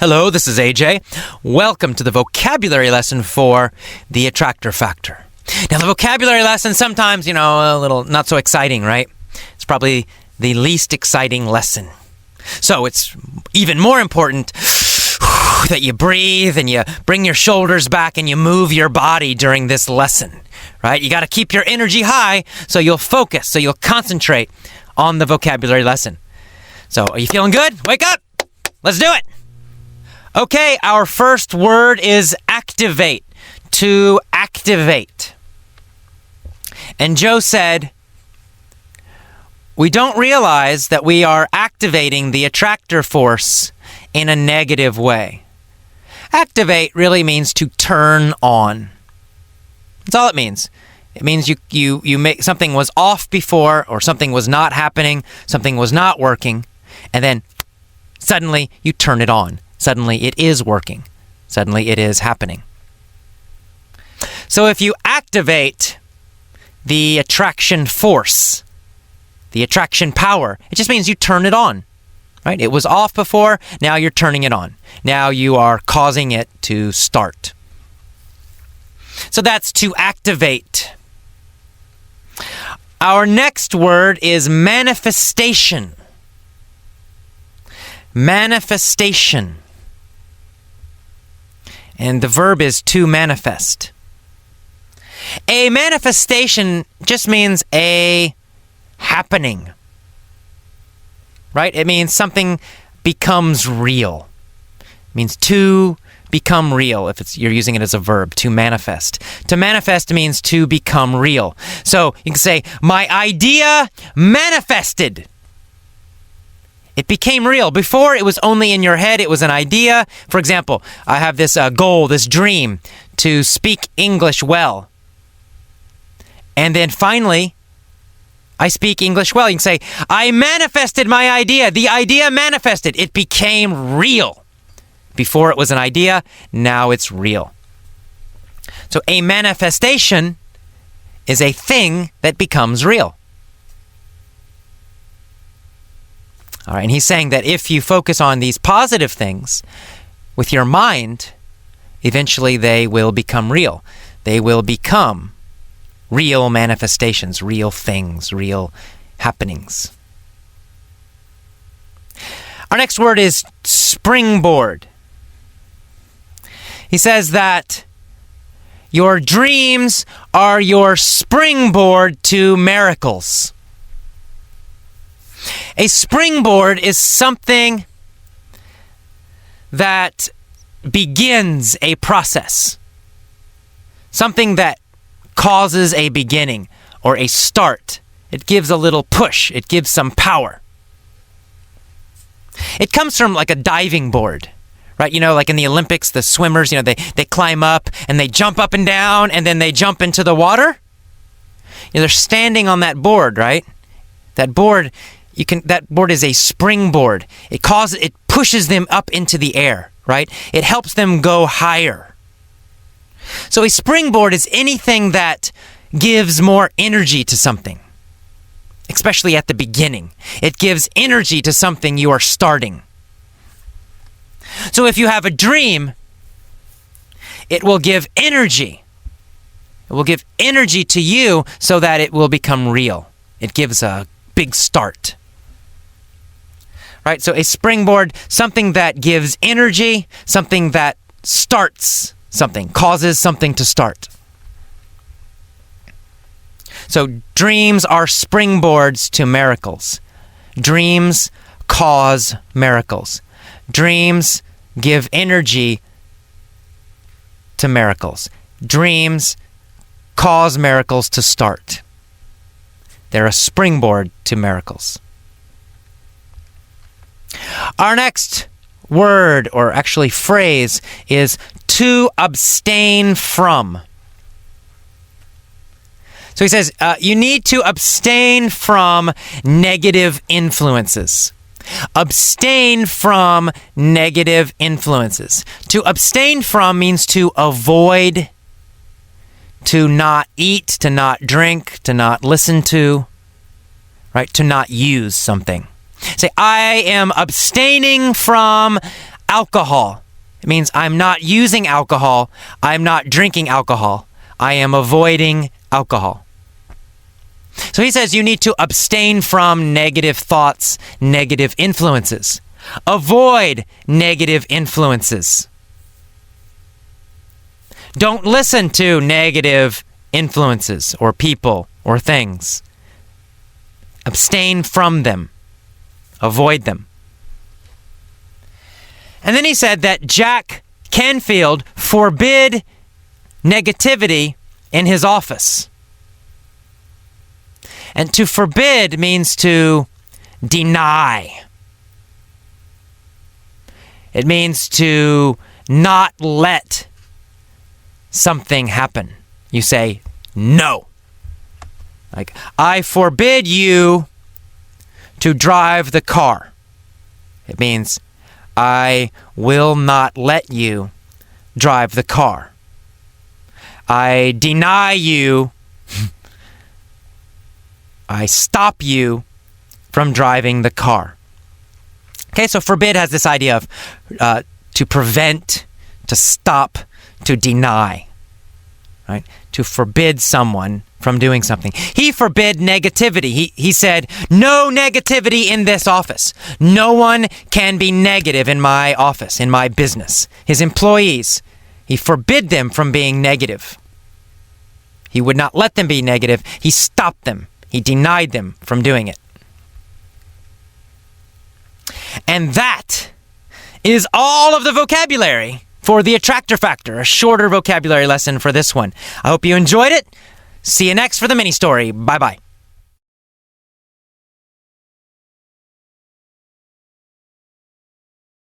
Hello, this is AJ. Welcome to the vocabulary lesson for the attractor factor. Now, the vocabulary lesson, sometimes, a little not so exciting, right? It's probably the least exciting lesson. So it's even more important that you breathe and you bring your shoulders back and you move your body during this lesson, right? You got to keep your energy high so you'll focus, so you'll concentrate on the vocabulary lesson. So, are you feeling good? Wake up! Let's do it! Okay, our first word is activate. To activate. And Joe said, we don't realize that we are activating the attractor force in a negative way. Activate really means to turn on. That's all it means. It means you make something was off before, or something was not happening, something was not working, and then suddenly you turn it on. Suddenly it is working. Suddenly it is happening. So if you activate the attraction force, the attraction power, it just means you turn it on, right? It was off before, now you're turning it on. Now you are causing it to start. So that's to activate. Our next word is manifestation. Manifestation. And the verb is to manifest. A manifestation just means a happening. Right? It means something becomes real. It means to become real, if you're using it as a verb, to manifest. To manifest means to become real. So you can say, my idea manifested. It became real. Before, it was only in your head. It was an idea. For example, I have this goal, this dream, to speak English well. And then finally, I speak English well. You can say, I manifested my idea. The idea manifested. It became real. Before it was an idea, now it's real. So a manifestation is a thing that becomes real. All right, and he's saying that if you focus on these positive things with your mind, eventually they will become real. They will become real manifestations, real things, real happenings. Our next word is springboard. He says that your dreams are your springboard to miracles. A springboard is something that begins a process. Something that causes a beginning or a start. It gives a little push. It gives some power. It comes from like a diving board, right? Like in the Olympics, the swimmers, they climb up and they jump up and down and then they jump into the water. They're standing on that board, right? That board is a springboard. It pushes them up into the air, right? It helps them go higher. So a springboard is anything that gives more energy to something, especially at the beginning. It gives energy to something you are starting. So if you have a dream, it will give energy. It will give energy to you so that it will become real. It gives a big start. Right? So a springboard, something that gives energy, something that starts something, causes something to start. So dreams are springboards to miracles. Dreams cause miracles. Dreams give energy to miracles. Dreams cause miracles to start. They're a springboard to miracles. Our next word, or actually phrase, is to abstain from. So he says, you need to abstain from negative influences. Abstain from negative influences. To abstain from means to avoid, to not eat, to not drink, to not listen to, right? To not use something. Say, I am abstaining from alcohol. It means I'm not using alcohol. I'm not drinking alcohol. I am avoiding alcohol. So he says you need to abstain from negative thoughts, negative influences. Avoid negative influences. Don't listen to negative influences or people or things. Abstain from them. Avoid them. And then he said that Jack Canfield forbid negativity in his office. And to forbid means to deny. It means to not let something happen. You say, no. Like, I forbid you to drive the car. It means, I will not let you drive the car. I deny you. I stop you from driving the car. Okay, so forbid has this idea of to prevent, to stop, to deny. Right? To forbid someone from doing something. He forbid negativity. He said, no negativity in this office. No one can be negative in my office, in my business. His employees, he forbid them from being negative. He would not let them be negative. He stopped them. He denied them from doing it. And that is all of the vocabulary for the attractor factor, a shorter vocabulary lesson for this one. I hope you enjoyed it. See you next for the mini story. Bye-bye.